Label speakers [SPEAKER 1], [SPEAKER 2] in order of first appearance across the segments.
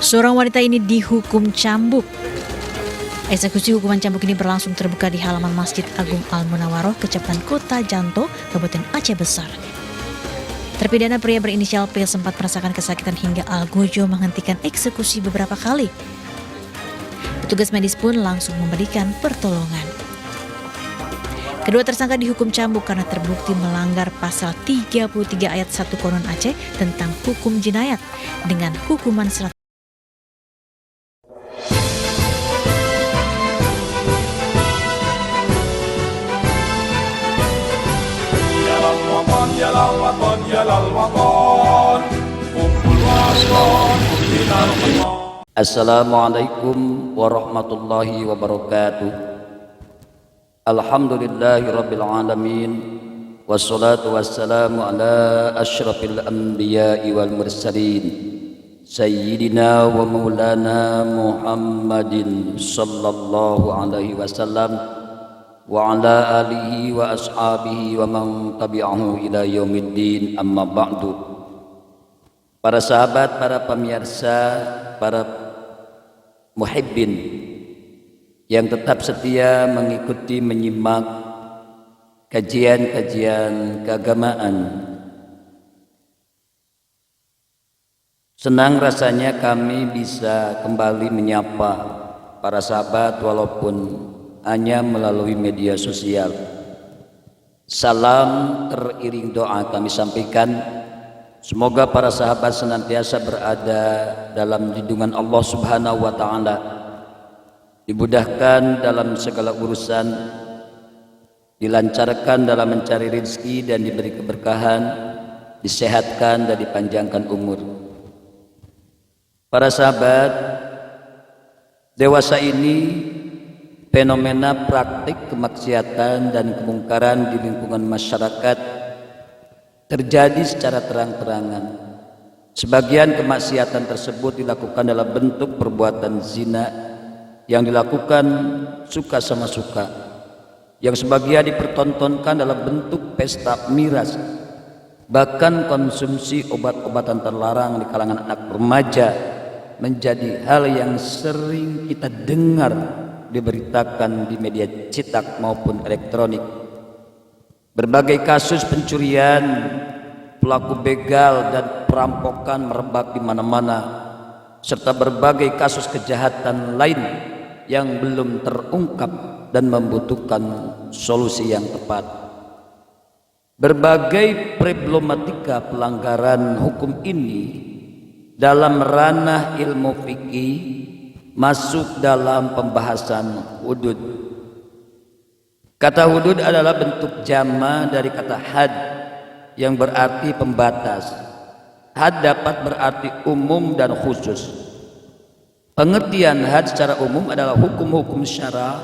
[SPEAKER 1] Seorang wanita ini dihukum cambuk. Eksekusi hukuman cambuk ini berlangsung terbuka di halaman Masjid Agung Al-Munawaroh, Kecamatan Kota Janto, Kabupaten Aceh Besar. Terpidana pria berinisial P sempat merasakan kesakitan hingga algojo menghentikan eksekusi beberapa kali. Petugas medis pun langsung memberikan pertolongan. Kedua tersangka dihukum cambuk karena terbukti melanggar pasal 33 ayat 1 Konon Aceh tentang hukum jinayat dengan hukuman
[SPEAKER 2] Assalamualaikum warahmatullahi wabarakatuh. Alhamdulillahi rabbil alamin. Wassalatu wassalamu ala asyrafil anbiya'i wal mursalin Sayyidina wa maulana Muhammadin sallallahu alaihi wasallam wa ala alihi wa ashabihi wa man tabi'ahu ila yaumiddin, amma ba'du. Para sahabat, para pemirsa, para muhibbin yang tetap setia mengikuti, menyimak kajian-kajian keagamaan, senang rasanya kami bisa kembali menyapa para sahabat walaupun hanya melalui media sosial. Salam teriring doa kami sampaikan, semoga para sahabat senantiasa berada dalam lindungan Allah Subhanahu wa Ta'ala, dimudahkan dalam segala urusan, dilancarkan dalam mencari rezeki dan diberi keberkahan, disehatkan dan dipanjangkan umur. Para sahabat, dewasa ini fenomena praktik kemaksiatan dan kemungkaran di lingkungan masyarakat terjadi secara terang-terangan. Sebagian kemaksiatan tersebut dilakukan dalam bentuk perbuatan zina yang dilakukan suka sama suka, yang sebagian dipertontonkan dalam bentuk pesta miras, bahkan konsumsi obat-obatan terlarang di kalangan anak remaja menjadi hal yang sering kita dengar diberitakan di media cetak maupun elektronik. Berbagai kasus pencurian, pelaku begal dan perampokan merebak di mana-mana, serta berbagai kasus kejahatan lain yang belum terungkap dan membutuhkan solusi yang tepat. Berbagai problematika pelanggaran hukum ini dalam ranah ilmu fikih masuk dalam pembahasan hudud. Kata hudud adalah bentuk jama dari kata had yang berarti pembatas. Had dapat berarti umum dan khusus. Pengertian had secara umum adalah hukum-hukum syara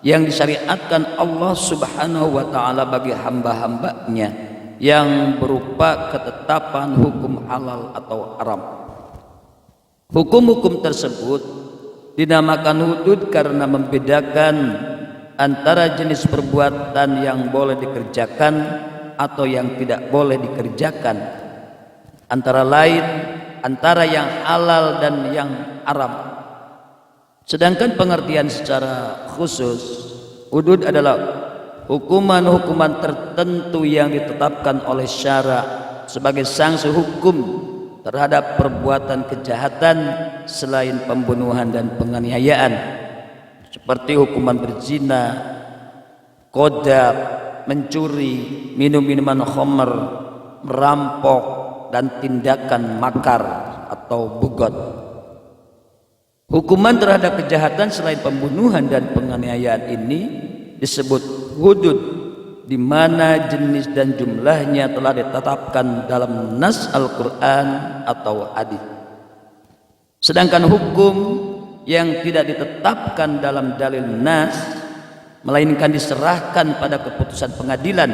[SPEAKER 2] yang disyariatkan Allah Subhanahu wa Ta'ala bagi hamba-hambanya yang berupa ketetapan hukum halal atau haram. Hukum-hukum tersebut dinamakan hudud karena membedakan antara jenis perbuatan yang boleh dikerjakan atau yang tidak boleh dikerjakan, antara lain antara yang halal dan yang haram. Sedangkan pengertian secara khusus, hudud adalah hukuman-hukuman tertentu yang ditetapkan oleh syara sebagai sanksi hukum terhadap perbuatan kejahatan selain pembunuhan dan penganiayaan, seperti hukuman berzina, qadzaf, mencuri, minum minuman khamr, merampok, dan tindakan makar atau bugot. Hukuman terhadap kejahatan selain pembunuhan dan penganiayaan ini disebut hudud, di mana jenis dan jumlahnya telah ditetapkan dalam nas Al-Quran atau hadis. Sedangkan hukum yang tidak ditetapkan dalam dalil nas, melainkan diserahkan pada keputusan pengadilan,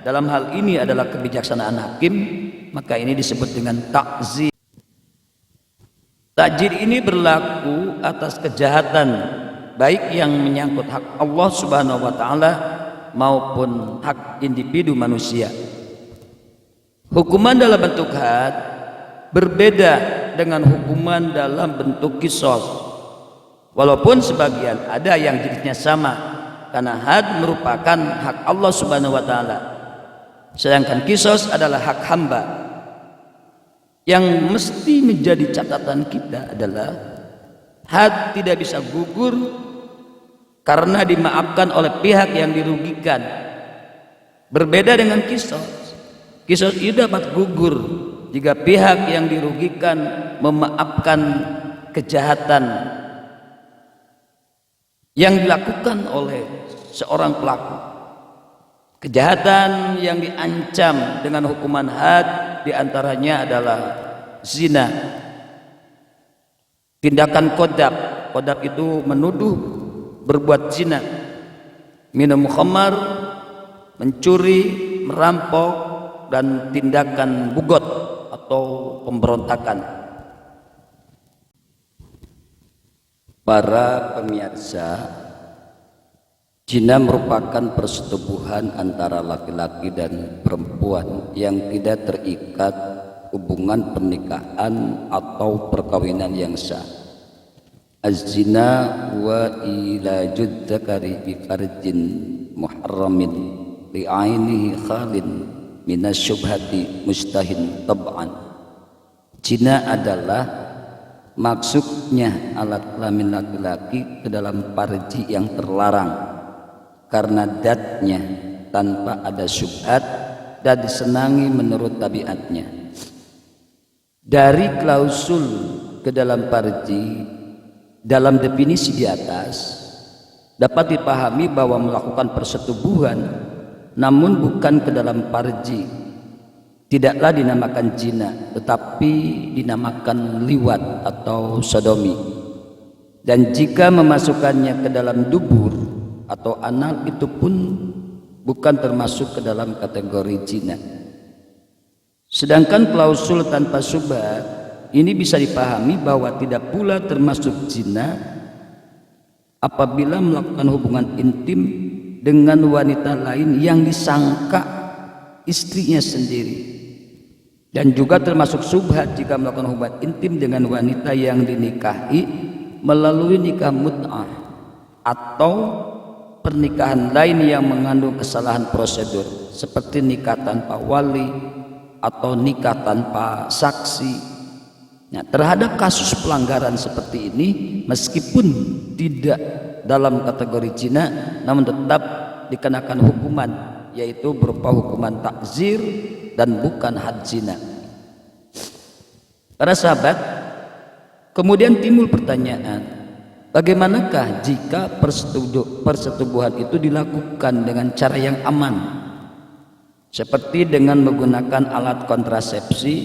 [SPEAKER 2] dalam hal ini adalah kebijaksanaan hakim, maka ini disebut dengan ta'zir. Ta'zir ini berlaku atas kejahatan baik yang menyangkut hak Allah Subhanahu wa Ta'ala maupun hak individu manusia. Hukuman dalam bentuk had berbeda dengan hukuman dalam bentuk qisas. Walaupun sebagian ada yang jenisnya sama, karena had merupakan hak Allah Subhanahu wa taala, sedangkan qisas adalah hak hamba. Yang mesti menjadi catatan kita adalah had tidak bisa gugur karena dimaafkan oleh pihak yang dirugikan. Berbeda dengan qisas. Qisas itu dapat gugur jika pihak yang dirugikan memaafkan kejahatan yang dilakukan oleh seorang pelaku. Kejahatan yang diancam dengan hukuman had diantaranya adalah zina, tindakan qadzaf. Qadzaf itu menuduh berbuat zina, minum khamar, mencuri, merampok, dan tindakan bugot atau pemberontakan. Para pemirsa, zina merupakan persetubuhan antara laki-laki dan perempuan yang tidak terikat hubungan pernikahan atau perkawinan yang sah. Az-zina wa ilajud dzakari bi farjin muharramin li'ainihi khalin minasyubhati mustahin tab'an. Zina adalah maksudnya alat kelamin laki-laki ke dalam farji yang terlarang karena datnya tanpa ada syubhat dan disenangi menurut tabiatnya. Dari klausul ke dalam farji dalam definisi di atas dapat dipahami bahwa melakukan persetubuhan namun bukan ke dalam farji tidaklah dinamakan zina, tetapi dinamakan liwat atau sodomi. Dan jika memasukkannya ke dalam dubur atau anal, itu pun bukan termasuk ke dalam kategori zina. Sedangkan klausul tanpa syubhat ini bisa dipahami bahwa tidak pula termasuk zina apabila melakukan hubungan intim dengan wanita lain yang disangka istrinya sendiri. Dan juga termasuk syubhat jika melakukan hubungan intim dengan wanita yang dinikahi melalui nikah mut'ah atau pernikahan lain yang mengandung kesalahan prosedur seperti nikah tanpa wali atau nikah tanpa saksi. Nah, terhadap kasus pelanggaran seperti ini meskipun tidak dalam kategori zina namun tetap dikenakan hukuman, yaitu berupa hukuman takzir dan bukan had zina. Para sahabat, kemudian timbul pertanyaan, bagaimanakah jika persetubuhan itu dilakukan dengan cara yang aman, seperti dengan menggunakan alat kontrasepsi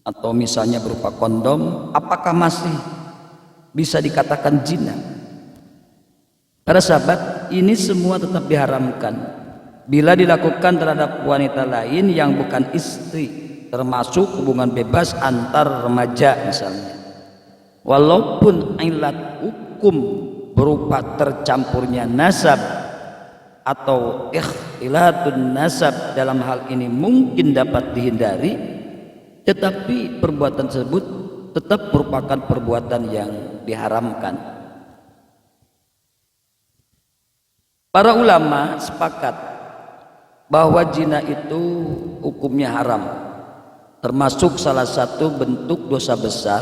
[SPEAKER 2] atau misalnya berupa kondom? Apakah masih bisa dikatakan zina? Para sahabat, ini semua tetap diharamkan bila dilakukan terhadap wanita lain yang bukan istri, termasuk hubungan bebas antar remaja misalnya. Walaupun ilat hukum berupa tercampurnya nasab atau ikhtilatun nasab dalam hal ini mungkin dapat dihindari, tetapi perbuatan tersebut tetap merupakan perbuatan yang diharamkan. Para ulama sepakat bahwa zina itu hukumnya haram, termasuk salah satu bentuk dosa besar,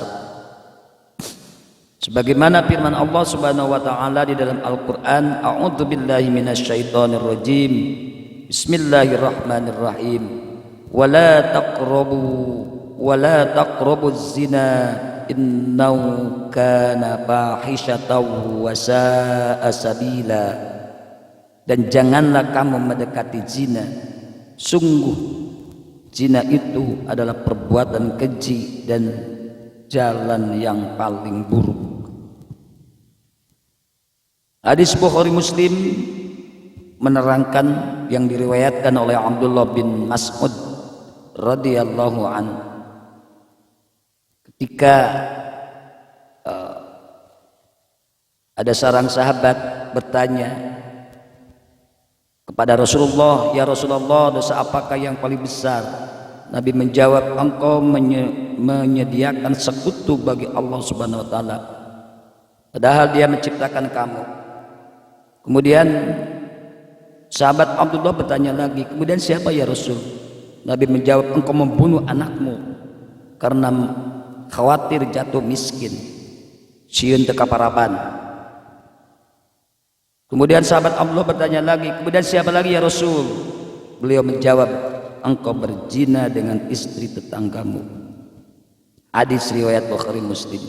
[SPEAKER 2] sebagaimana firman Allah Subhanahu wa taala di dalam Al-Qur'an, a'udzubillahi minasyaitonir rajim, bismillahirrahmanirrahim, wala taqrabuz zina innahu kana fahishatan wa sa'a sabila. Dan janganlah kamu mendekati zina, sungguh zina itu adalah perbuatan keji dan jalan yang paling buruk. Hadis Bukhari Muslim menerangkan yang diriwayatkan oleh Abdullah bin Mas'ud radhiyallahu an, ketika ada seorang sahabat bertanya kepada Rasulullah, ya Rasulullah, dosa apakah yang paling besar? Nabi menjawab, engkau menyediakan sekutu bagi Allah Subhanahu wa taala, padahal Dia menciptakan kamu. Kemudian sahabat Abdullah bertanya lagi, kemudian siapa ya Rasul? Nabi menjawab, engkau membunuh anakmu karena khawatir jatuh miskin, sieun teu kaparapan. Kemudian sahabat Abdullah bertanya lagi, kemudian siapa lagi ya Rasul? Beliau menjawab, engkau berzina dengan istri tetanggamu. Hadis riwayat Bukhari Muslim.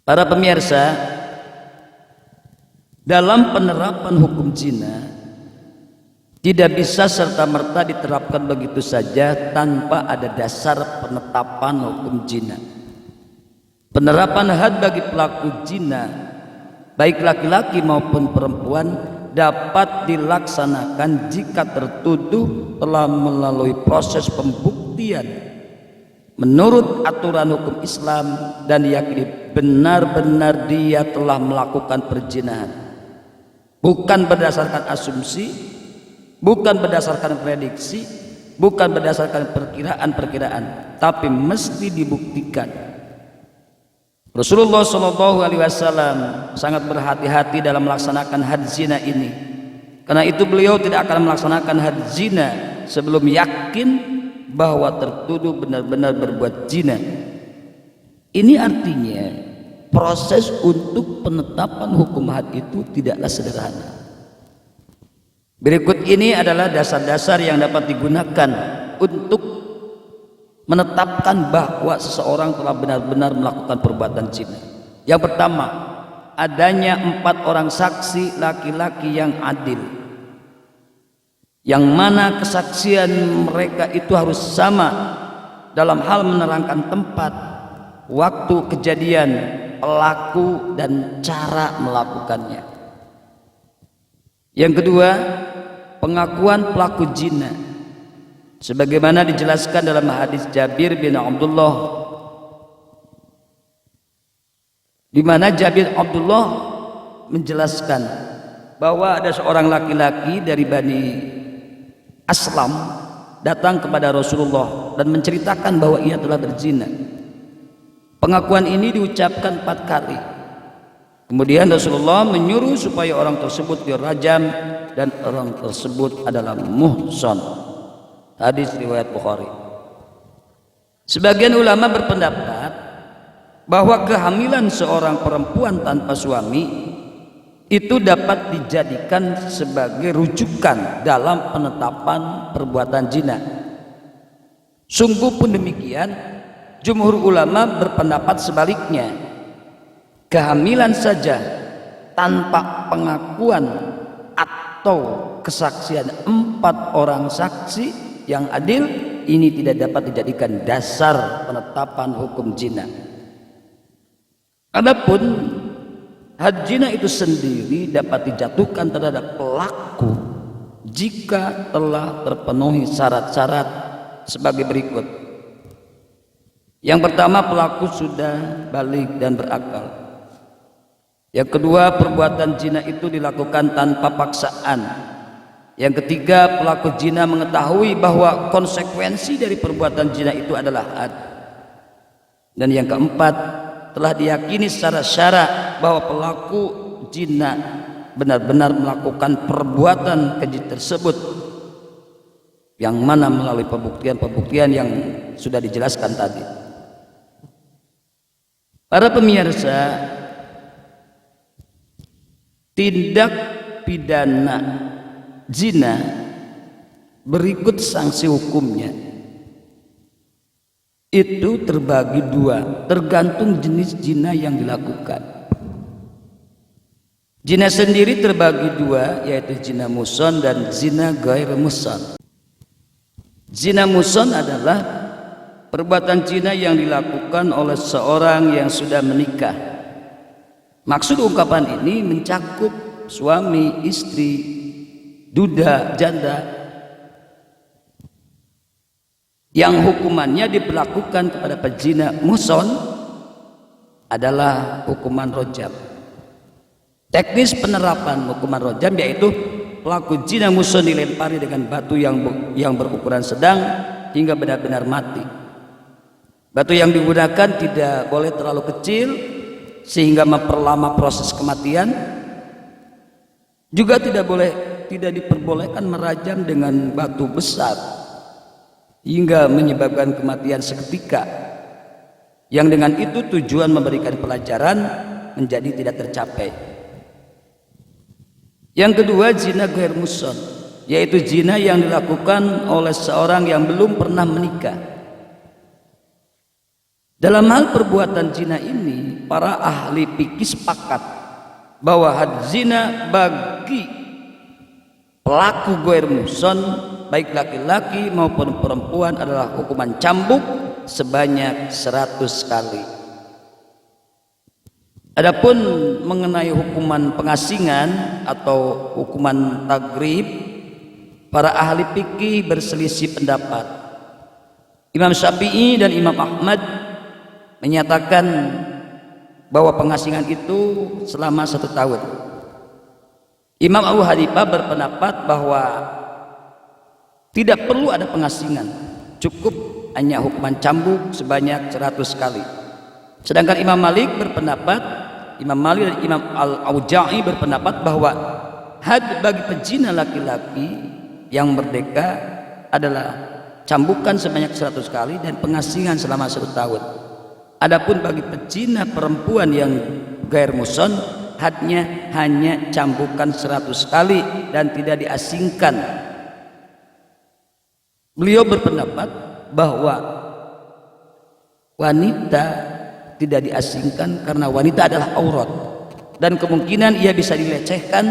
[SPEAKER 2] Para pemirsa, dalam penerapan hukum zina tidak bisa serta-merta diterapkan begitu saja tanpa ada dasar penetapan hukum zina. Penerapan had bagi pelaku zina, baik laki-laki maupun perempuan, dapat dilaksanakan jika tertuduh telah melalui proses pembuktian menurut aturan hukum Islam dan diyakini benar-benar dia telah melakukan perzinahan, bukan berdasarkan asumsi, bukan berdasarkan prediksi, bukan berdasarkan perkiraan-perkiraan, tapi mesti dibuktikan. Rasulullah SAW sangat berhati-hati dalam melaksanakan had zina ini. Karena itu beliau tidak akan melaksanakan had zina sebelum yakin bahwa tertuduh benar-benar berbuat zina. Ini artinya proses untuk penetapan hukum had itu tidaklah sederhana. Berikut ini adalah dasar-dasar yang dapat digunakan untuk menetapkan bahwa seseorang telah benar-benar melakukan perbuatan zina. Yang pertama, adanya 4 orang saksi laki-laki yang adil, yang mana kesaksian mereka itu harus sama dalam hal menerangkan tempat, waktu kejadian, pelaku, dan cara melakukannya. Yang kedua, pengakuan pelaku zina sebagaimana dijelaskan dalam hadis Jabir bin Abdullah, di mana Jabir Abdullah menjelaskan bahwa ada seorang laki-laki dari Bani Aslam datang kepada Rasulullah dan menceritakan bahwa ia telah berzina. Pengakuan ini diucapkan 4 kali. Kemudian Rasulullah menyuruh supaya orang tersebut dirajam dan orang tersebut adalah muhsan. Hadis riwayat Bukhari. Sebagian ulama berpendapat bahwa kehamilan seorang perempuan tanpa suami itu dapat dijadikan sebagai rujukan dalam penetapan perbuatan zina. Sungguh pun demikian, jumhur ulama berpendapat sebaliknya. Kehamilan saja tanpa pengakuan atau kesaksian 4 orang saksi yang adil ini tidak dapat dijadikan dasar penetapan hukum zina. Adapun had zina itu sendiri dapat dijatuhkan terhadap pelaku jika telah terpenuhi syarat-syarat sebagai berikut. Yang pertama, pelaku sudah balik dan berakal. Yang kedua, perbuatan zina itu dilakukan tanpa paksaan. Yang ketiga, pelaku zina mengetahui bahwa konsekuensi dari perbuatan zina itu adalah had. Dan yang keempat, telah diyakini secara syara bahwa pelaku zina benar-benar melakukan perbuatan keji tersebut, yang mana melalui pembuktian-pembuktian yang sudah dijelaskan tadi. Para pemirsa, tindak pidana zina berikut sanksi hukumnya itu terbagi 2 tergantung jenis zina yang dilakukan. Zina sendiri terbagi 2, yaitu zina muhsan dan zina ghair muhsan. Zina muhsan adalah perbuatan zina yang dilakukan oleh seorang yang sudah menikah. Maksud ungkapan ini mencakup suami, istri, duda, janda, yang hukumannya diberlakukan kepada pezina muhsan adalah hukuman rojam. Teknis penerapan hukuman rojam yaitu pelaku zina muson dilempari dengan batu yang berukuran sedang hingga benar-benar mati. Batu yang digunakan tidak boleh terlalu kecil sehingga memperlama proses kematian. Juga tidak diperbolehkan merajam dengan batu besar hingga menyebabkan kematian seketika, yang dengan itu tujuan memberikan pelajaran menjadi tidak tercapai. Yang kedua, zina ghair muhsan, yaitu zina yang dilakukan oleh seorang yang belum pernah menikah. Dalam hal perbuatan zina ini, para ahli fikih sepakat bahwa had zina bagi pelaku ghair muhsan, baik laki-laki maupun perempuan, adalah hukuman cambuk sebanyak 100 kali. Adapun mengenai hukuman pengasingan atau hukuman tagrib, para ahli fikih berselisih pendapat. Imam Syafi'i dan Imam Ahmad menyatakan bahwa pengasingan itu selama 1 tahun. Imam Abu Hanifah berpendapat bahwa tidak perlu ada pengasingan, cukup hanya hukuman cambuk sebanyak 100 kali. Sedangkan Imam Malik dan Imam Al-Auza'i berpendapat bahwa had bagi pezina laki-laki yang merdeka adalah cambukan sebanyak 100 kali dan pengasingan selama 1 tahun. Adapun bagi pezina perempuan yang ghair muhsan, hadnya hanya cambukan 100 kali dan tidak diasingkan. Beliau berpendapat bahwa wanita tidak diasingkan karena wanita adalah aurat, dan kemungkinan ia bisa dilecehkan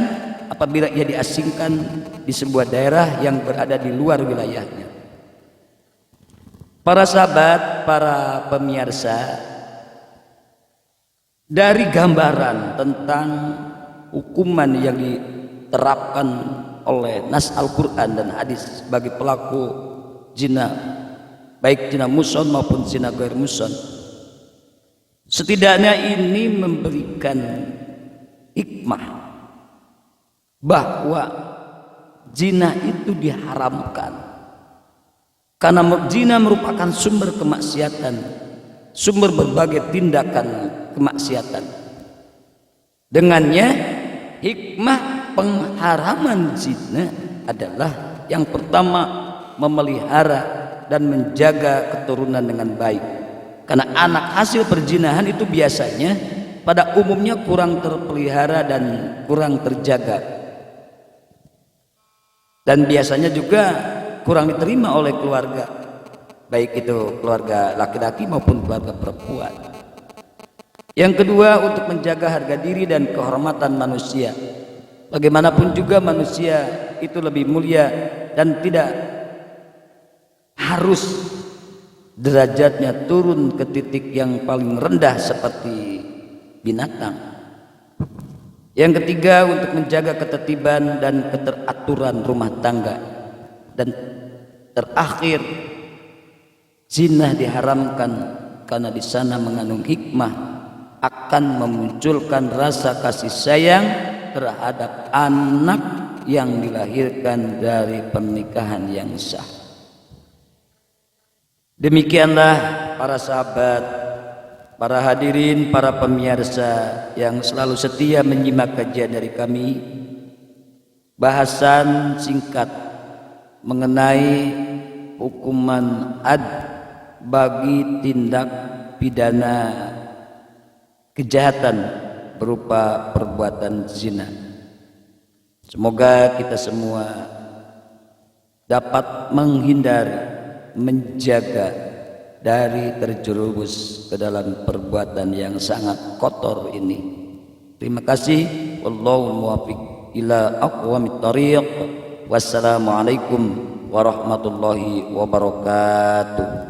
[SPEAKER 2] apabila ia diasingkan di sebuah daerah yang berada di luar wilayahnya. Para sahabat, para pemirsa, dari gambaran tentang hukuman yang diterapkan oleh nas Al-Quran dan hadis bagi pelaku zina, baik zina muhsan maupun zina ghair muhsan, setidaknya ini memberikan hikmah bahwa zina itu diharamkan karena zina merupakan sumber kemaksiatan, sumber berbagai tindakan kemaksiatan. Dengannya hikmah pengharaman zina adalah yang pertama, memelihara dan menjaga keturunan dengan baik. Karena anak hasil perzinahan itu biasanya pada umumnya kurang terpelihara dan kurang terjaga, dan biasanya juga kurang diterima oleh keluarga, baik itu keluarga laki-laki maupun keluarga perempuan. Yang kedua, untuk menjaga harga diri dan kehormatan manusia. Bagaimanapun juga manusia itu lebih mulia dan tidak harus derajatnya turun ke titik yang paling rendah seperti binatang. Yang ketiga, untuk menjaga ketertiban dan keteraturan rumah tangga. Dan terakhir, zina diharamkan karena di sana mengandung hikmah akan memunculkan rasa kasih sayang terhadap anak yang dilahirkan dari pernikahan yang sah. Demikianlah para sahabat, para hadirin, para pemirsa yang selalu setia menyimak kajian dari kami, bahasan singkat mengenai hukuman had bagi tindak pidana kejahatan berupa perbuatan zina. Semoga kita semua dapat menghindari, menjaga dari terjerumus ke dalam perbuatan yang sangat kotor ini. Terima kasih. Wallahu muwaffiq ila aqwamit thariq. Wassalamualaikum warahmatullahi wabarakatuh.